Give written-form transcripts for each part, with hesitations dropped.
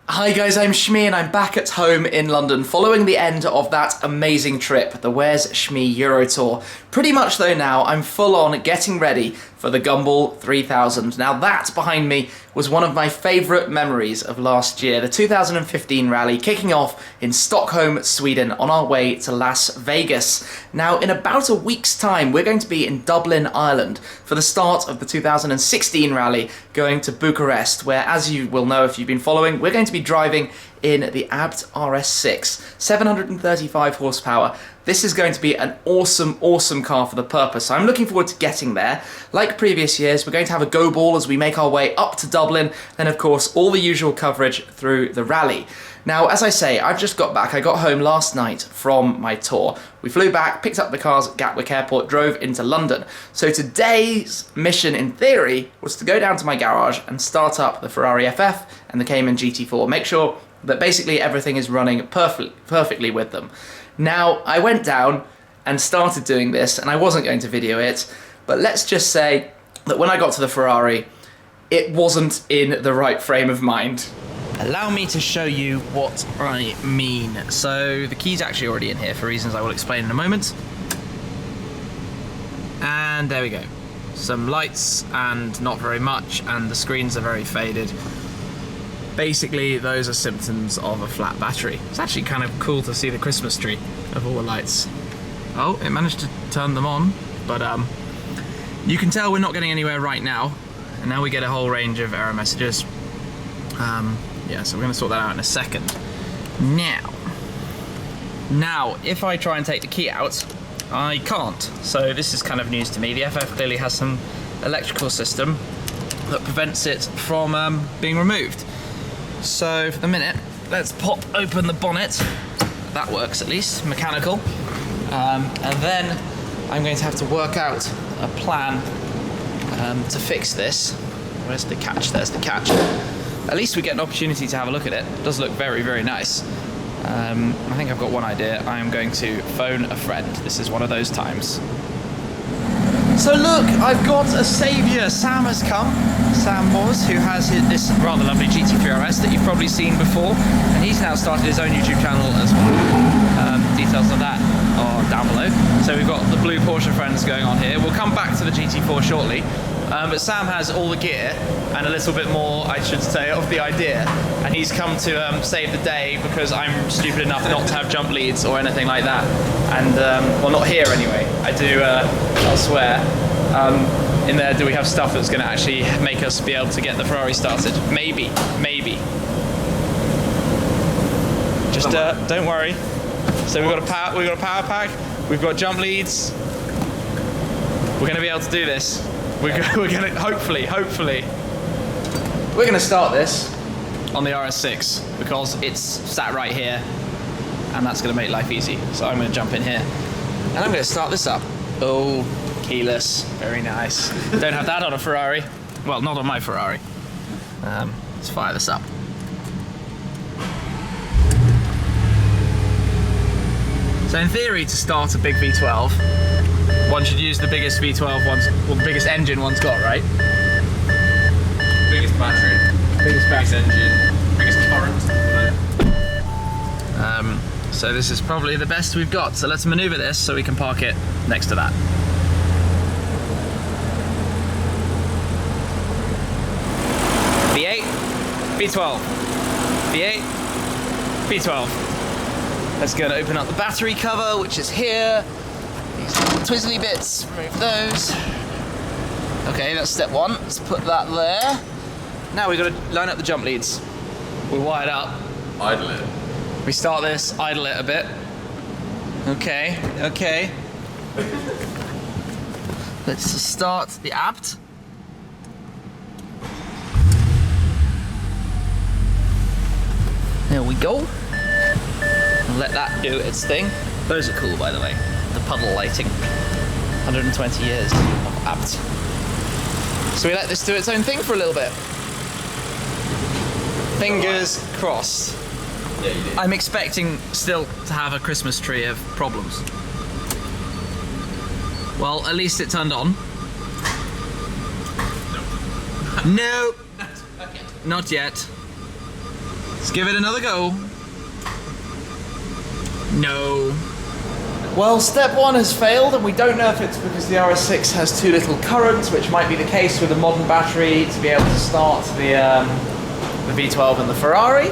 Hi guys, I'm Shmee and I'm back at home in London following the end of that amazing trip, the Where's Shmee Euro Tour. Pretty much though now, I'm full on getting ready for the Gumball 3000. Now that behind me was one of my favourite memories of last year, the 2015 rally kicking off in Stockholm, Sweden on our way to Las Vegas. Now in about a week's time we're going to be in Dublin, Ireland for the start of the 2016 rally going to Bucharest, where, as you will know if you've been following, we're going to be driving in the Abt RS6, 735 horsepower. This is going to be an awesome, awesome car for the purpose. I'm looking forward to getting there. Like previous years, we're going to have a go ball as we make our way up to Dublin, then of course all the usual coverage through the rally. Now, as I say, I've just got back. I got home last night from my tour. We flew back, picked up the cars at Gatwick Airport, drove into London. So today's mission, in theory, was to go down to my garage and start up the Ferrari FF and the Cayman GT4. Make sure that basically everything is running perfectly with them. Now, I went down and started doing this, and I wasn't going to video it, but let's just say that when I got to the Ferrari, it wasn't in the right frame of mind. Allow me to show you what I mean. So the key's actually already in here for reasons I will explain in a moment. And there we go. Some lights and not very much, and the screens are very faded. Basically, those are symptoms of a flat battery. It's actually kind of cool to see the Christmas tree of all the lights. Oh, it managed to turn them on, but you can tell we're not getting anywhere right now. And now we get a whole range of error messages. Yeah, so we're going to sort that out in a second. Now, if I try and take the key out, I can't. So this is kind of news to me. The FF clearly has some electrical system that prevents it from being removed. So for the minute, let's pop open the bonnet. That works at least, mechanical. And then I'm going to have to work out a plan to fix this. Where's the catch? There's the catch. At least we get an opportunity to have a look at it. It does look very, very nice. I think I've got one idea. I am going to phone a friend. This is one of those times. So look, I've got a saviour. Sam has come. Sam Moores, who has this rather lovely GT3 RS that you've probably seen before, and he's now started his own YouTube channel as well. Details of that are down below. So we've got the blue Porsche friends going on here. We'll come back to the GT4 shortly. But Sam has all the gear and a little bit more, I should say, of the idea, and he's come to save the day because I'm stupid enough not to have jump leads or anything like that. And well, not here anyway. I do elsewhere. In there, do we have stuff that's going to actually make us be able to get the Ferrari started? Maybe. Just don't worry. So we've got a power pack. We've got jump leads. We're going to be able to do this. We're gonna hopefully. We're gonna start this on the RS6 because it's sat right here, and that's gonna make life easy. So I'm gonna jump in here, and I'm gonna start this up. Oh, keyless, very nice. Don't have that on a Ferrari. Well, not on my Ferrari. Let's fire this up. So in theory, to start a big V12, one should use the biggest V12 one's, well, the biggest engine one's got, right? Biggest battery. Biggest engine. Biggest current. So this is probably the best we've got. So let's maneuver this so we can park it next to that. V8, V12. V8, V12. Let's go and open up the battery cover, which is here. These little twizzly bits, remove those. Okay, that's step one. Let's put that there. Now we've got to line up the jump leads. We're wired up. Idle it. We start this, idle it a bit. Okay. Let's start the Abt. There we go. And let that do its thing. Those are cool, by the way. The puddle lighting. 120 years of Abt. So we let this do its own thing for a little bit. Fingers crossed. Yeah, you did. I'm expecting still to have a Christmas tree of problems. Well, at least it turned on. No, not yet. Let's give it another go. No. Well, step one has failed, and we don't know if it's because the RS6 has too little current, which might be the case with a modern battery to be able to start the V12 and the Ferrari.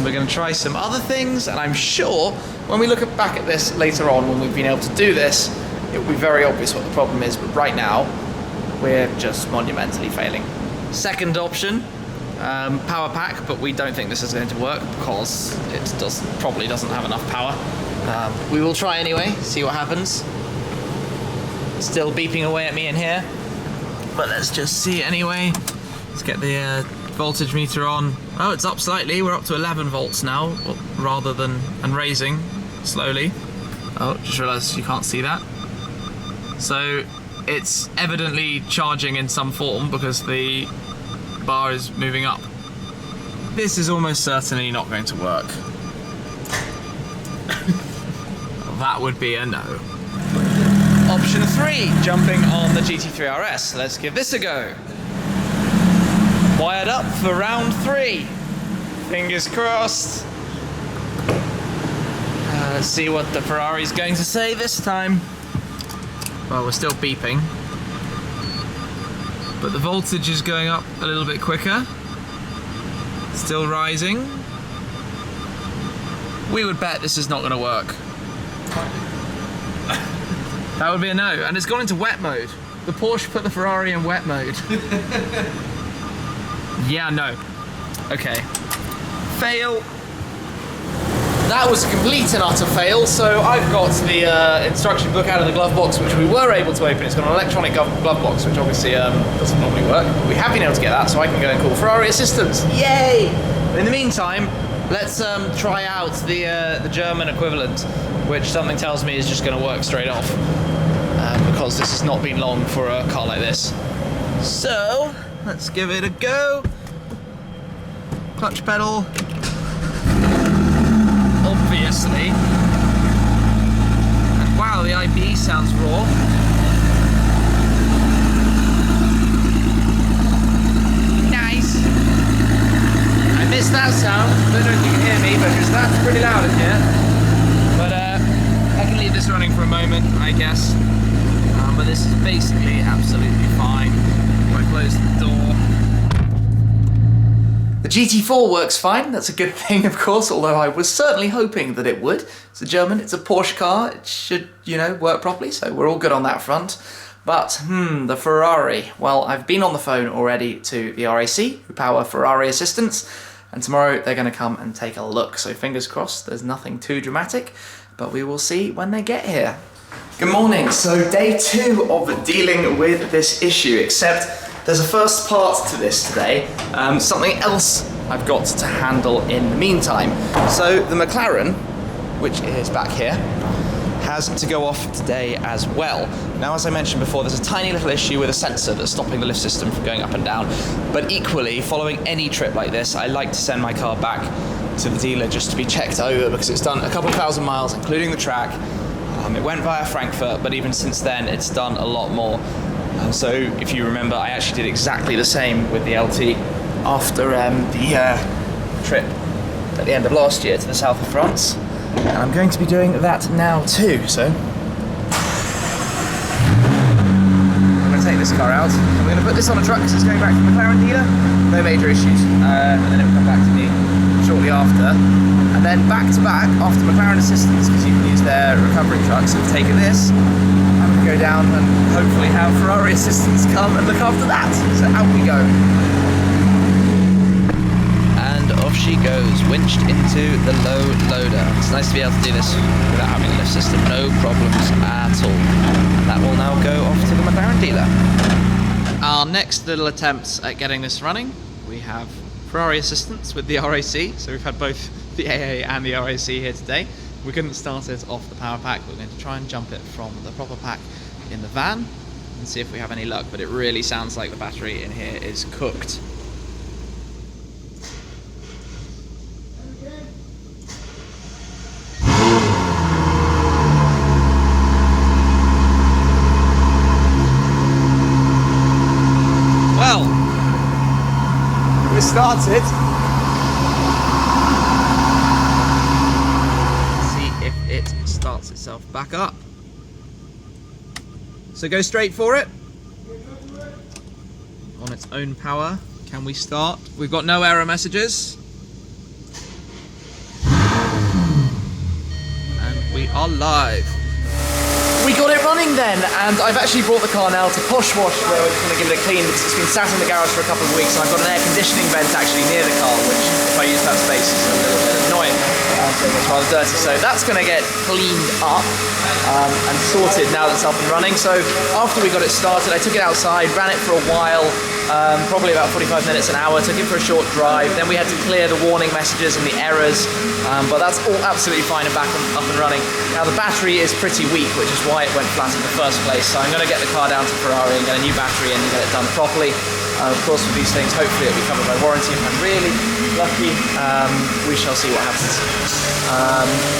We're going to try some other things, and I'm sure when we look back at this later on, when we've been able to do this, it will be very obvious what the problem is, but right now, we're just monumentally failing. Second option, power pack, but we don't think this is going to work because it probably doesn't have enough power. We will try anyway, see what happens. Still beeping away at me in here, but let's just see anyway. Let's get the voltage meter on. Oh, it's up slightly. We're up to 11 volts now, rather than and raising slowly. Oh, just realised you can't see that. So it's evidently charging in some form because the bar is moving up. This is almost certainly not going to work. That would be a no. Option 3, jumping on the GT3 RS. Let's give this a go. Wired up for round 3. Fingers crossed. Let's see what the Ferrari's going to say this time. Well, we're still beeping. But the voltage is going up a little bit quicker. Still rising. We would bet this is not going to work. That would be a no, and it's gone into wet mode. The Porsche put the Ferrari in wet mode. Yeah, no. Okay. Fail. That was a complete and utter fail, so I've got the instruction book out of the glove box, which we were able to open. It's got an electronic glove box, which obviously doesn't normally work. We have been able to get that, so I can go and call Ferrari assistance. Yay! In the meantime, let's try out the German equivalent, which something tells me is just going to work straight off, because this has not been long for a car like this. So, let's give it a go. Clutch pedal. Obviously. And wow, the IB sounds raw. Nice. I missed that sound. Don't know if you can hear me, because that's pretty loud in here. But I can leave this running for a moment, I guess. But this is basically absolutely fine. If I close the door. The GT4 works fine, that's a good thing of course, although I was certainly hoping that it would. It's a German, it's a Porsche car, it should, you know, work properly, so we're all good on that front. But, the Ferrari. Well, I've been on the phone already to the RAC, who power Ferrari assistance, and tomorrow they're going to come and take a look, so fingers crossed there's nothing too dramatic, but we will see when they get here. Good morning, so day 2 of dealing with this issue, except there's a first part to this today, something else I've got to handle in the meantime. So the McLaren, which is back here, has to go off today as well. Now, as I mentioned before, there's a tiny little issue with a sensor that's stopping the lift system from going up and down, but equally, following any trip like this, I like to send my car back to the dealer just to be checked over, because it's done a couple of thousand miles, including the track. It went via Frankfurt, but even since then, it's done a lot more. So if you remember, I actually did exactly the same with the LT after the trip at the end of last year to the south of France. And I'm going to be doing that now too, so. I'm going to take this car out. I'm going to put this on a truck because it's going back to the McLaren dealer. No major issues. And then it will come back to me shortly after. And then back to back, after McLaren assistance, because you can use their recovery trucks, and taking this, I'm going to go down and hopefully have Ferrari assistance come and look after that. So out we go. And off she goes, winched into the low loader. It's nice to be able to do this without having a lift system, no problems at all. That will now go off to the McLaren dealer. Our next little attempts at getting this running, we have Ferrari assistance with the RAC, so we've had both the AA and the RAC here today. We couldn't start it off the power pack. We're going to try and jump it from the proper pack in the van and see if we have any luck, but it really sounds like the battery in here is cooked. Well, We're started. See if it starts itself back up. So go straight for it. On its own power. Can we start? We've got no error messages. And we are live. We got it running then, and I've actually brought the car now to Posh Wash, where we're going to give it a clean because it's been sat in the garage for a couple of weeks, and I've got an air conditioning vent actually near the car, which if I use that space is a little bit annoying, so it's rather dirty. So that's going to get cleaned up and sorted now that it's up and running. So after we got it started, I took it outside, ran it for a while, probably about 45 minutes, an hour, took it for a short drive, then we had to clear the warning messages and the errors, but that's all absolutely fine and back up and running. Now the battery is pretty weak, which is why it went flat in the first place, so I'm going to get the car down to Ferrari and get a new battery in and get it done properly. Of course, with these things, hopefully it'll be covered by warranty if I'm really lucky. We shall see what happens.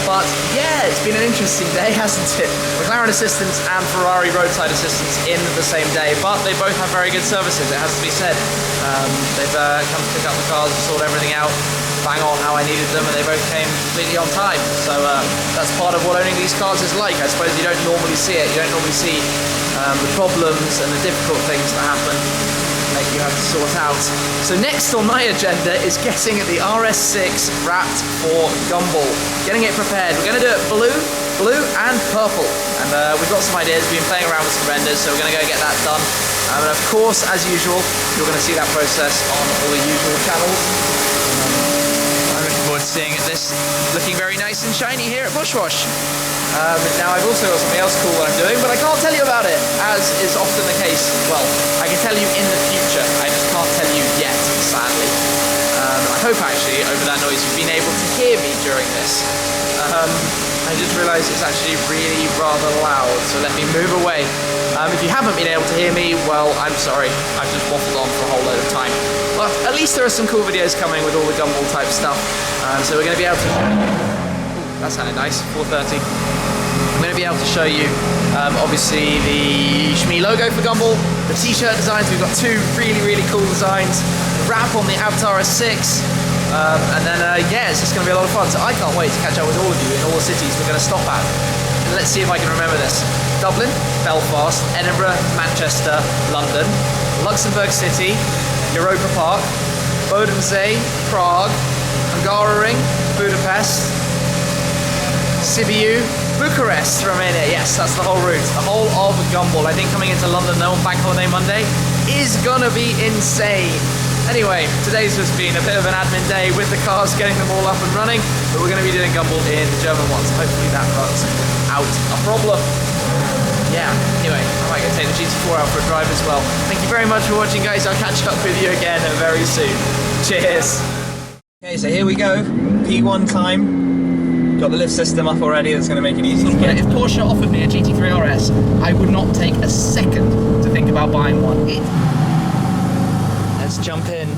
But yeah, it's been an interesting day, hasn't it? McLaren assistance and Ferrari roadside assistance in the same day, but they both have very good services, it has to be said. They've come to pick up the cars and sort everything out, bang on how I needed them, and they both came completely on time. So that's part of what owning these cars is like. I suppose you don't normally see it. You don't normally see the problems and the difficult things that happen that you have to sort out. So next on my agenda is getting the RS6 wrapped for Gumball. Getting it prepared. We're going to do it blue and purple. And we've got some ideas. We've been playing around with some renders, so we're going to go get that done. And of course, as usual, you're going to see that process on all the usual channels. I'm looking forward to seeing this looking very nice and shiny here at Bush Wash. Now I've also got something else cool that I'm doing, but I can't tell you about it, as is often the case. Well, I can tell you in the future, I just can't tell you yet, sadly. I hope actually, over that noise, you've been able to hear me during this. I just realised it's actually really rather loud, so let me move away. If you haven't been able to hear me, well, I'm sorry, I've just waffled on for a whole load of time. But at least there are some cool videos coming with all the Gumball type stuff, so we're going to be able to... Ooh, that sounded nice, 4:30. I'm going to be able to show you, obviously, the Shmee logo for Gumball, the t-shirt designs. We've got two really cool designs, the wrap on the Avatar S6, and then, yeah, it's just going to be a lot of fun. So I can't wait to catch up with all of you in all the cities we're going to stop at. And let's see if I can remember this. Dublin, Belfast, Edinburgh, Manchester, London, Luxembourg City, Europa Park, Bodensee, Prague, Hungaroring, Budapest, Sibiu, Bucharest, Romania. Yes, that's the whole route. The whole of Gumball. I think coming into London though on Bank Holiday Monday is gonna be insane. Anyway, today's just been a bit of an admin day with the cars, getting them all up and running, but we're gonna be doing Gumball in the German ones. Hopefully that runs out a problem. Yeah, anyway, I might go take the GT4 out for a drive as well. Thank you very much for watching, guys. I'll catch up with you again very soon. Cheers. Okay, so here we go. P1 time. Got the lift system up already, that's going to make it easy to get. If Porsche offered me a GT3 RS, I would not take a second to think about buying one. Let's jump in.